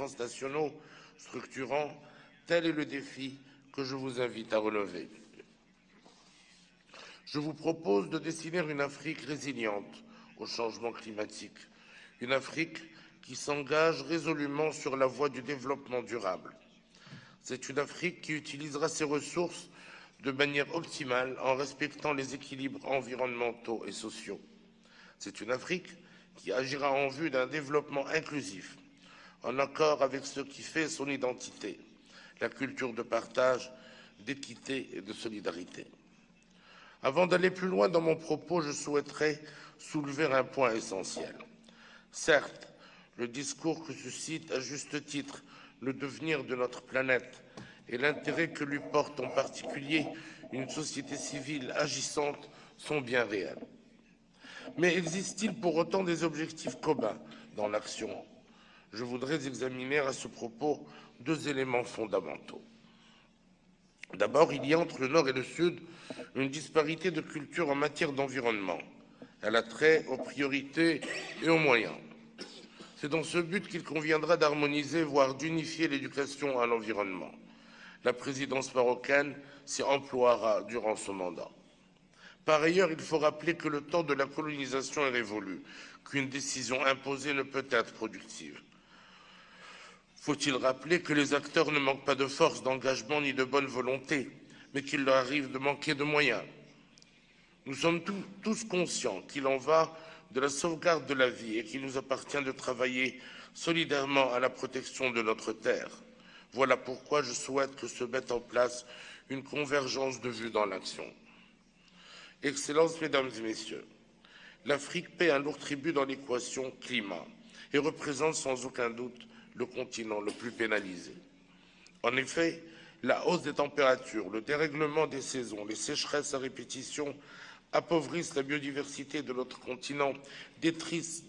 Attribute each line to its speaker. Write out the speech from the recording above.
Speaker 1: transnationaux structurants, tel est le défi que je vous invite à relever. Je vous propose de dessiner une Afrique résiliente au changement climatique, une Afrique qui s'engage résolument sur la voie du développement durable. C'est une Afrique qui utilisera ses ressources de manière optimale en respectant les équilibres environnementaux et sociaux. C'est une Afrique qui agira en vue d'un développement inclusif, en accord avec ce qui fait son identité, la culture de partage, d'équité et de solidarité. Avant d'aller plus loin dans mon propos, je souhaiterais soulever un point essentiel. Certes, le discours que suscite à juste titre le devenir de notre planète et l'intérêt que lui porte en particulier une société civile agissante sont bien réels. Mais existe-t-il pour autant des objectifs communs dans l'action? Je voudrais examiner à ce propos deux éléments fondamentaux. D'abord, il y a entre le Nord et le Sud une disparité de culture en matière d'environnement. Elle a trait aux priorités et aux moyens. C'est dans ce but qu'il conviendra d'harmoniser, voire d'unifier l'éducation à l'environnement. La présidence marocaine s'y emploiera durant ce mandat. Par ailleurs, il faut rappeler que le temps de la colonisation est révolu, qu'une décision imposée ne peut être productive. Faut-il rappeler que les acteurs ne manquent pas de force, d'engagement ni de bonne volonté, mais qu'il leur arrive de manquer de moyens. Nous sommes tous conscients qu'il en va de la sauvegarde de la vie et qu'il nous appartient de travailler solidairement à la protection de notre terre. Voilà pourquoi je souhaite que se mette en place une convergence de vues dans l'action. Excellences, Mesdames et Messieurs, l'Afrique paie un lourd tribut dans l'équation climat et représente sans aucun doute le continent le plus pénalisé. En effet, la hausse des températures, le dérèglement des saisons, les sécheresses à répétition appauvrissent la biodiversité de notre continent, détruisent